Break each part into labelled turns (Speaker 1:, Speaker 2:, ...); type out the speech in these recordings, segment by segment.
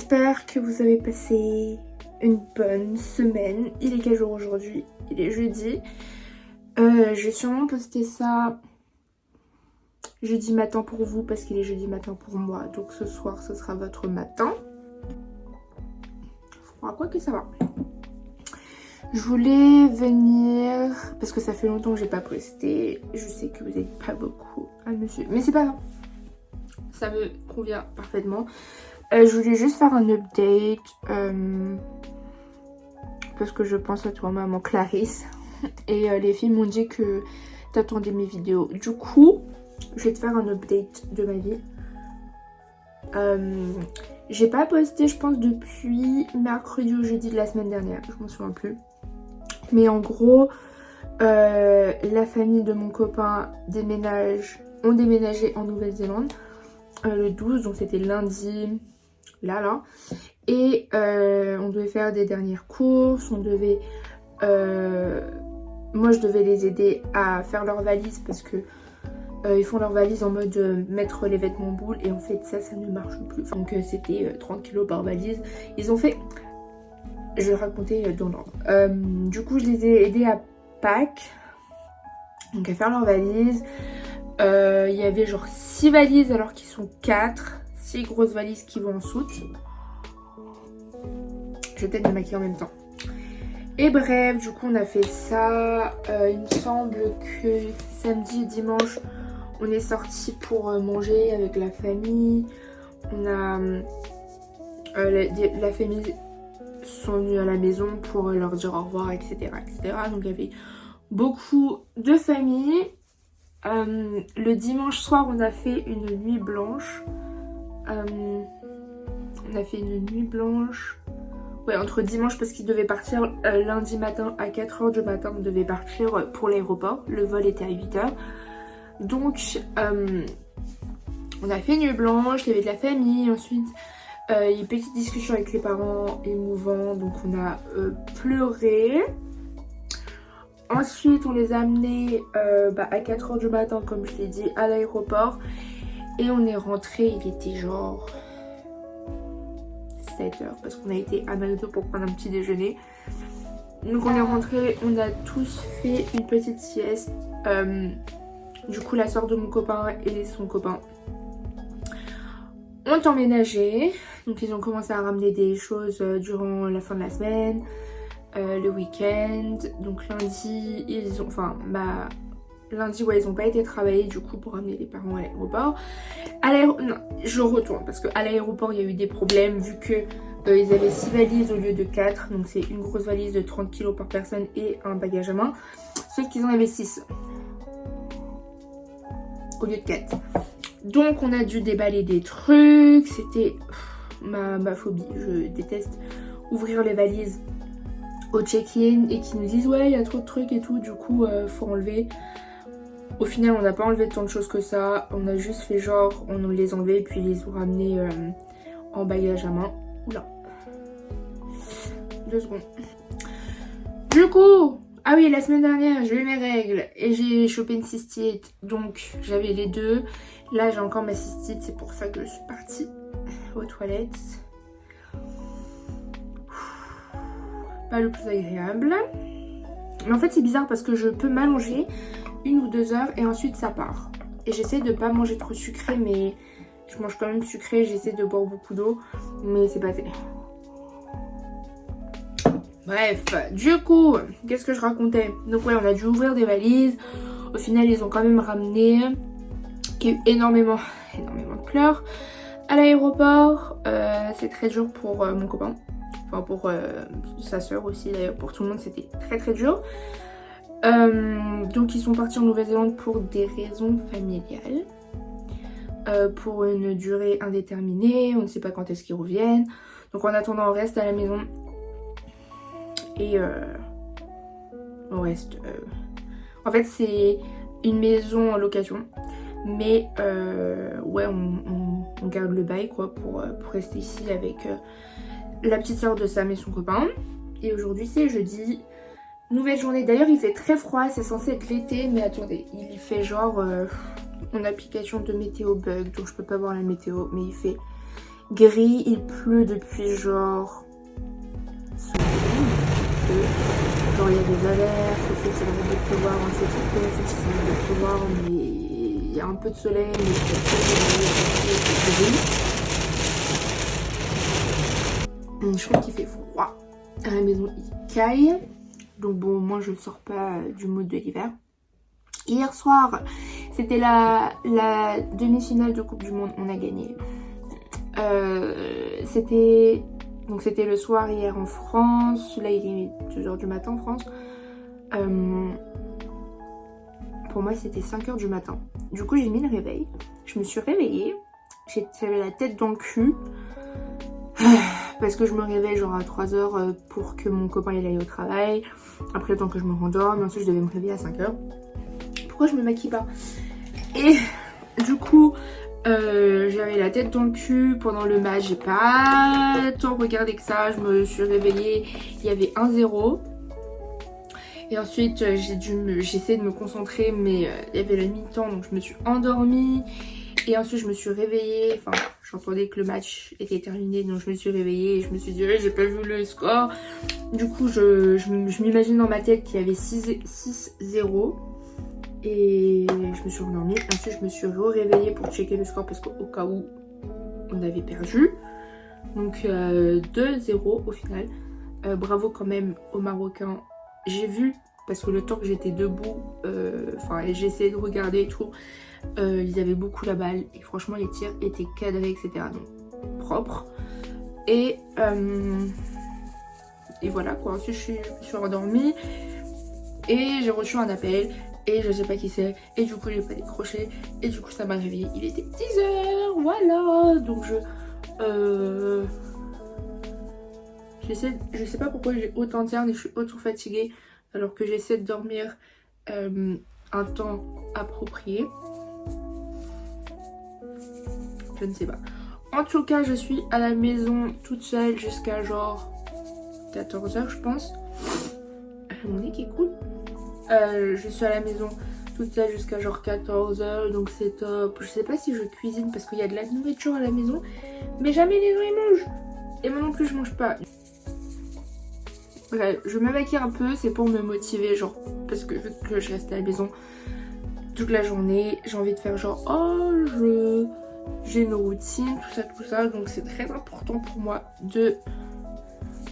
Speaker 1: J'espère que vous avez passé une bonne semaine. Il est quel jour aujourd'hui? Il est jeudi. Je vais sûrement poster ça jeudi matin pour vous parce qu'il est jeudi matin pour moi. Donc ce soir, ce sera votre matin. Faut croire que ça va. Je voulais venir parce que ça fait longtemps que j'ai pas posté. Je sais que vous n'êtes pas beaucoup à me suivre, mais c'est pas grave. Ça me convient parfaitement. Je voulais juste faire un update parce que je pense à toi, maman Clarisse. Et les filles m'ont dit que t'attendais mes vidéos. Du coup, je vais te faire un update de ma vie. J'ai pas posté, je pense, depuis mercredi ou jeudi de la semaine dernière. Je m'en souviens plus. Mais en gros, la famille de mon copain ont déménagé en Nouvelle-Zélande le 12, donc c'était lundi. Là. Et on devait faire des dernières courses. Moi, je devais les aider à faire leurs valises parce que ils font leurs valises en mode mettre les vêtements boules. Et en fait, ça ne marche plus. Donc, c'était 30 kilos par valise. Ils ont fait... Je vais raconter dans l'ordre. Du coup, je les ai aidés à pack. Donc, à faire leurs valises. Il y avait genre 6 valises alors qu'ils sont 4. 6 grosses valises qui vont en soute. Je vais peut-être me maquiller en même temps. Et bref, du coup on a fait ça. Il me semble que samedi et dimanche on est sortis pour manger avec la famille. On a la famille sont venus à la maison pour leur dire au revoir, etc. Donc il y avait beaucoup de familles. Le dimanche soir on a fait une nuit blanche. On a fait une nuit blanche. Ouais, entre dimanche parce qu'il devait partir lundi matin à 4 h du matin. On devait partir pour l'aéroport. Le vol était à 8 h. Donc, on a fait une nuit blanche. Il y avait de la famille. Ensuite, il y a eu une petite discussion avec les parents émouvant. Donc, on a pleuré. Ensuite, on les a amenés à 4 h du matin, comme je l'ai dit, à l'aéroport. Et on est rentré, il était genre 7 h parce qu'on a été à McDo pour prendre un petit déjeuner. Donc on est rentré, on a tous fait une petite sieste. Du coup la soeur de mon copain et son copain ont emménagé. Donc ils ont commencé à ramener des choses durant la fin de la semaine, le week-end. Donc lundi, lundi, ouais, ils n'ont pas été travailler du coup pour amener les parents à l'aéroport. Non, je retourne parce qu'à l'aéroport, il y a eu des problèmes vu que ils avaient 6 valises au lieu de 4. Donc c'est une grosse valise de 30 kg par personne et un bagage à main. Sauf qu'ils en avaient 6 au lieu de 4. Donc on a dû déballer des trucs. C'était ma phobie. Je déteste ouvrir les valises au check-in et qui nous disent ouais, il y a trop de trucs et tout. Du coup, faut enlever. Au final, on n'a pas enlevé tant de choses que ça. On a juste fait genre, on les enlevait et puis ils les ont ramenés en bagage à main. Oula. 2 secondes. Du coup, ah oui, la semaine dernière, j'ai eu mes règles et j'ai chopé une cystite. Donc, j'avais les deux. Là, j'ai encore ma cystite. C'est pour ça que je suis partie aux toilettes. Pas le plus agréable. Mais en fait, c'est bizarre parce que je peux m'allonger 1 ou 2 heures et ensuite ça part. Et j'essaie de pas manger trop sucré, mais je mange quand même sucré. J'essaie de boire beaucoup d'eau, mais c'est pas assez. Bref, du coup, qu'est-ce que je racontais? Donc ouais, on a dû ouvrir des valises. Au final, ils ont quand même ramené. Il y a eu énormément de pleurs à l'aéroport. C'est très dur pour mon copain. Enfin pour sa soeur aussi d'ailleurs, pour tout le monde c'était très dur. Donc ils sont partis en Nouvelle-Zélande pour des raisons familiales. Pour une durée indéterminée, on ne sait pas quand est-ce qu'ils reviennent. Donc en attendant on reste à la maison. Et on reste... En fait c'est une maison en location. Mais ouais, on garde le bail quoi pour rester ici avec la petite soeur de Sam et son copain. Et aujourd'hui c'est jeudi, nouvelle journée. D'ailleurs il fait très froid, c'est censé être l'été, mais attendez, il fait genre mon application de météo bug, donc je peux pas voir la météo, mais il fait gris, il pleut depuis genre genre il y a des alertes, c'est qu'il arrête de pleuvoir, ensuite il pleut, ensuite il arrête de pleuvoir, mais il y a un peu de soleil, mais je trouve qu'il fait froid. À la maison il caille, donc bon moi je sors pas du mood de l'hiver. Hier soir c'était la demi-finale de Coupe du Monde, on a gagné. C'était le soir hier en France, là il est 2h du matin en France. Pour moi c'était 5h du matin. Du coup j'ai mis le réveil, je me suis réveillée, j'avais la tête dans le cul. Parce que je me réveille genre à 3h pour que mon copain il aille au travail. Après le temps que je me rendorme, ensuite je devais me réveiller à 5h. Pourquoi je me maquille pas? Et du coup j'avais la tête dans le cul pendant le match, j'ai pas tant regardé que ça. Je me suis réveillée, il y avait 1-0. Et ensuite j'ai essayé de me concentrer, mais il y avait la mi-temps donc je me suis endormie. Et ensuite je me suis réveillée, enfin j'entendais que le match était terminé, donc je me suis réveillée et je me suis dit j'ai pas vu le score. Du coup je m'imagine dans ma tête qu'il y avait 6-0 et je me suis endormie. Ensuite je me suis réveillée pour checker le score parce qu'au cas où on avait perdu. Donc 2-0 au final. Bravo quand même aux Marocains. J'ai vu, parce que le temps que j'étais debout, j'ai essayé de regarder et tout, ils avaient beaucoup la balle et franchement les tirs étaient cadrés, etc. Donc propre. Et voilà quoi. Ensuite je suis endormie et j'ai reçu un appel et je sais pas qui c'est et du coup j'ai pas décroché et du coup ça m'a réveillée. Il était 10h, voilà. Donc je sais pas pourquoi j'ai autant de cernes et je suis autant fatiguée alors que j'essaie de dormir un temps approprié. Je ne sais pas. En tout cas, je suis à la maison toute seule jusqu'à genre 14h je pense. Mon nez qui est cool. Je suis à la maison toute seule jusqu'à genre 14h, donc c'est top. Je sais pas si je cuisine parce qu'il y a de la nourriture à la maison, mais jamais les gens ils mangent. Et moi non plus je mange pas. Bref, je me maquille un peu, c'est pour me motiver, genre, parce que vu que je reste à la maison toute la journée, j'ai envie de faire genre, oh, j'ai une routine, tout ça, donc c'est très important pour moi de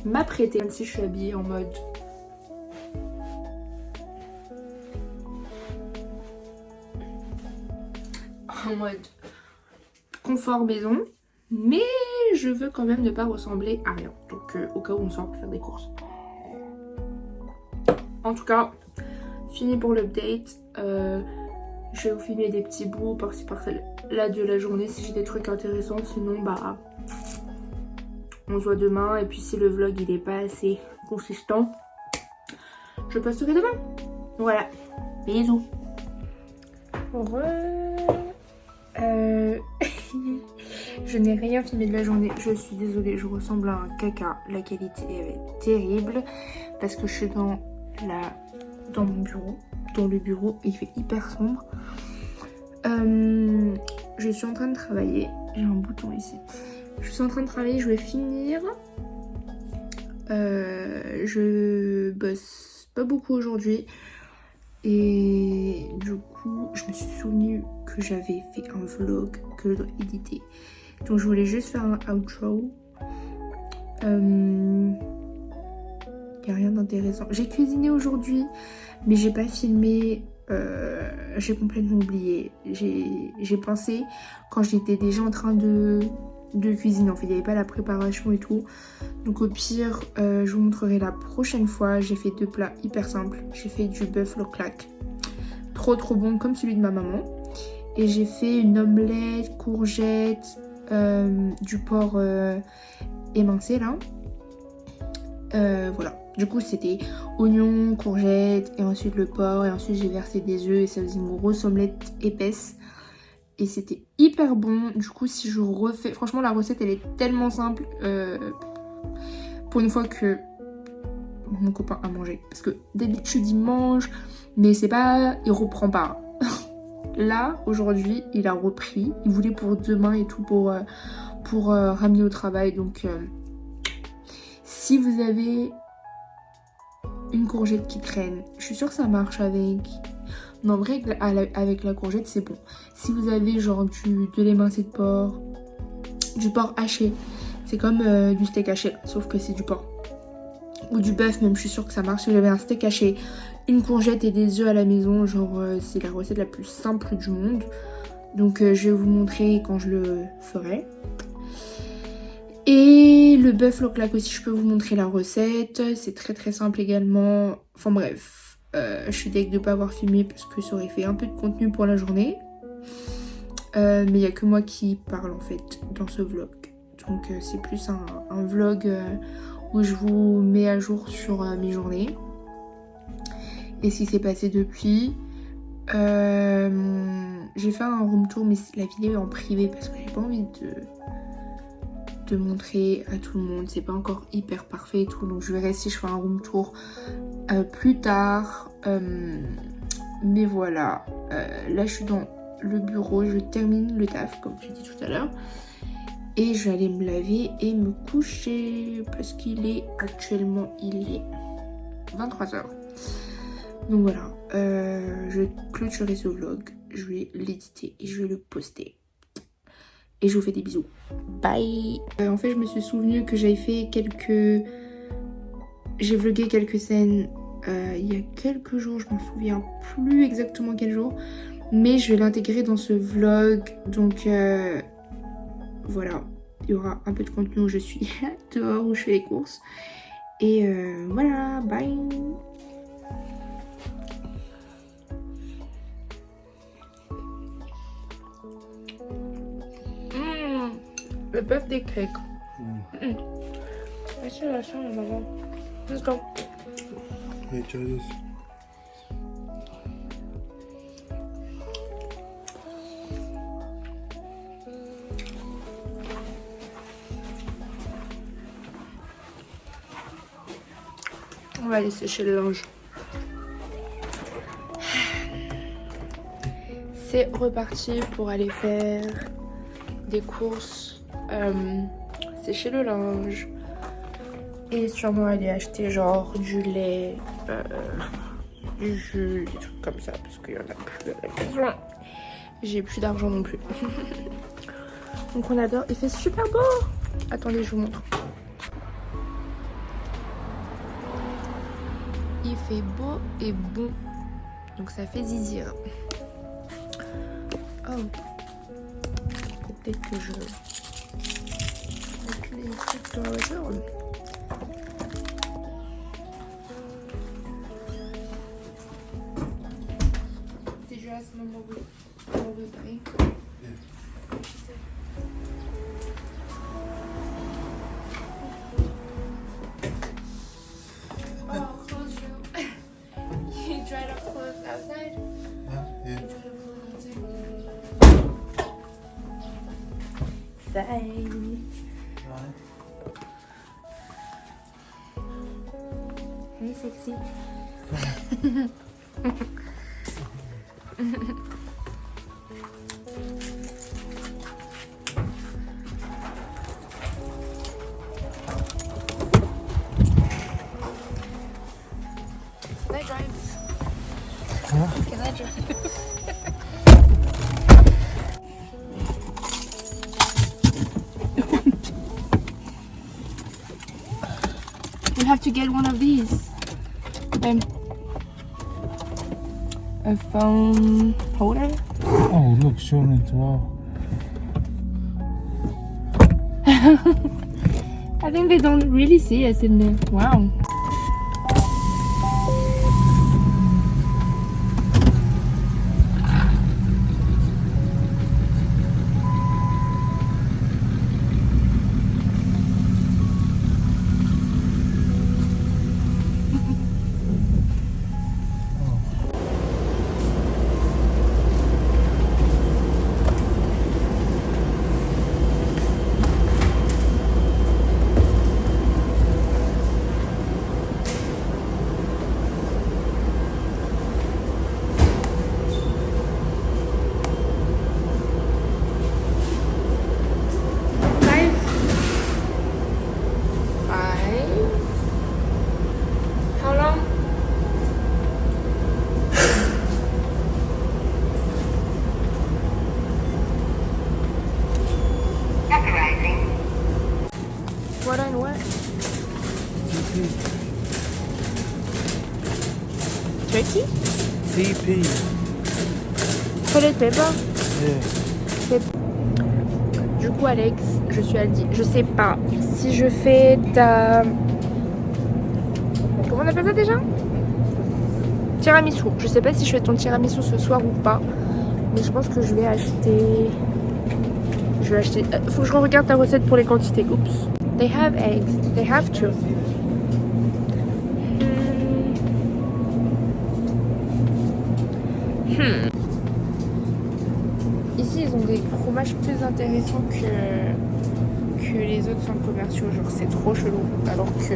Speaker 1: m'apprêter, même si je suis habillée en mode confort maison, mais je veux quand même ne pas ressembler à rien, donc au cas où on sort pour faire des courses. En tout cas, fini pour l'update. Je vais vous filmer des petits bouts par-ci par-là de la journée si j'ai des trucs intéressants. Sinon, bah, on se voit demain. Et puis si le vlog il est pas assez consistant, je posterai demain. Voilà, bisous. Je n'ai rien filmé de la journée, je suis désolée, je ressemble à un caca. La qualité est terrible parce que je suis dans mon bureau, dans le bureau, il fait hyper sombre. Je suis en train de travailler, j'ai un bouton ici. Je suis en train de travailler, je vais finir. Je bosse pas beaucoup aujourd'hui. Et du coup, je me suis souvenu que j'avais fait un vlog que je dois éditer. Donc je voulais juste faire un outro. Il n'y a rien d'intéressant. J'ai cuisiné aujourd'hui, mais j'ai pas filmé. J'ai complètement oublié. J'ai pensé quand j'étais déjà en train de cuisiner. En fait, il n'y avait pas la préparation et tout. Donc au pire, je vous montrerai la prochaine fois. J'ai fait 2 plats hyper simples. J'ai fait du bœuf au claque. Trop bon, comme celui de ma maman. Et j'ai fait une omelette, courgettes, du porc émincé là. Voilà. Du coup c'était oignons, courgettes et ensuite le porc et ensuite j'ai versé des œufs et ça faisait une grosse omelette épaisse. et c'était hyper bon. Du coup si je refais, franchement la recette elle est tellement simple pour une fois que mon copain a mangé, parce que d'habitude il mange mais c'est pas, il reprend pas. Là aujourd'hui il a repris, il voulait pour demain et tout pour ramener au travail. Donc si vous avez une courgette qui traîne, je suis sûre que ça marche avec. Non, en vrai avec la courgette c'est bon. Si vous avez genre de l'émincé de porc, du porc haché, c'est comme du steak haché sauf que c'est du porc, ou du bœuf même, je suis sûre que ça marche. Si vous avez un steak haché, une courgette et des œufs à la maison, genre c'est la recette la plus simple du monde. Donc je vais vous montrer quand je le ferai. Et le bœuf loc-lac aussi, je peux vous montrer la recette. C'est très très simple également. Enfin bref, je suis deg de ne pas avoir filmé parce que ça aurait fait un peu de contenu pour la journée. Mais il n'y a que moi qui parle en fait dans ce vlog. Donc c'est plus un vlog où je vous mets à jour sur mes journées. Et ce qui s'est passé depuis. J'ai fait un room tour mais la vidéo est en privé parce que j'ai pas envie de montrer à tout le monde, c'est pas encore hyper parfait et tout, donc je verrai si je fais un room tour plus tard. Mais voilà, là je suis dans le bureau, je termine le taf comme j'ai dit tout à l'heure et je vais aller me laver et me coucher parce qu'il est actuellement 23h. Donc voilà, je vais clôturer ce vlog, je vais l'éditer et je vais le poster. Et je vous fais des bisous. Bye. En fait, je me suis souvenu que j'avais fait j'ai vlogué quelques scènes il y a quelques jours. Je m'en souviens plus exactement quel jour. Mais je vais l'intégrer dans ce vlog. Donc voilà. Il y aura un peu de contenu où je suis dehors, où je fais les courses. Et voilà. Bye. Le birthday cake. Merci la chambre, maman. Let's go.
Speaker 2: Hey, try this.
Speaker 1: On va aller sécher le linge. C'est reparti pour aller faire des courses. Sécher le linge et sûrement aller acheter genre du lait, du jus, des trucs comme ça parce qu'il y en a plus à la maison. J'ai plus d'argent non plus. Donc on adore, il fait super beau. Attendez, je vous montre. Il fait beau et bon, donc ça fait zizir. Oh, peut-être que je les trucs dans la voiture. Did you ask them what we're buying? Oh, clothes you. You dried up clothes outside?
Speaker 2: Huh? Yeah.
Speaker 1: You dried up clothes outside? Say. Hey, sexy. Can I drive?
Speaker 2: Huh?
Speaker 1: Can I drive? You have to get one of these. A phone holder.
Speaker 2: Oh, look, showing it. Wow.
Speaker 1: I think they don't really see us in there. Wow. Turkey?
Speaker 2: TP.
Speaker 1: Toilet paper?
Speaker 2: Yeah.
Speaker 1: Du coup Alex, je suis Aldi. Je sais pas si je fais ta... Comment on appelle ça déjà? Tiramisu. Je sais pas si je fais ton tiramisu ce soir ou pas. Mais je pense que je vais acheter... Faut que je regarde ta recette pour les quantités. Oups. They have eggs. They have to. Ici, ils ont des fromages plus intéressants que les autres centres commerciaux. Genre, c'est trop chelou. Alors que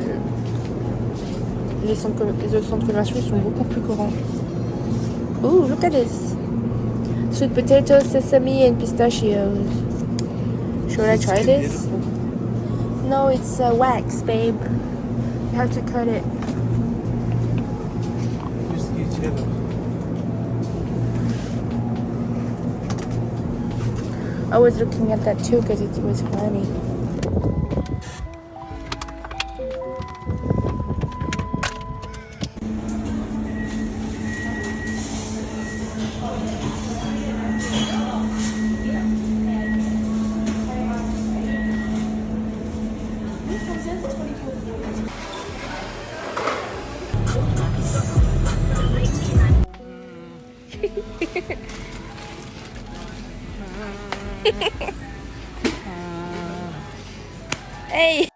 Speaker 1: les autres centres commerciaux, ils sont beaucoup plus grands. Ooh, look at this. Sweet potato, sesame, and pistachios. Should I try this? No, it's wax, babe. You have to cut it.
Speaker 2: It's yellow.
Speaker 1: I was looking at that too because it was funny. Hey!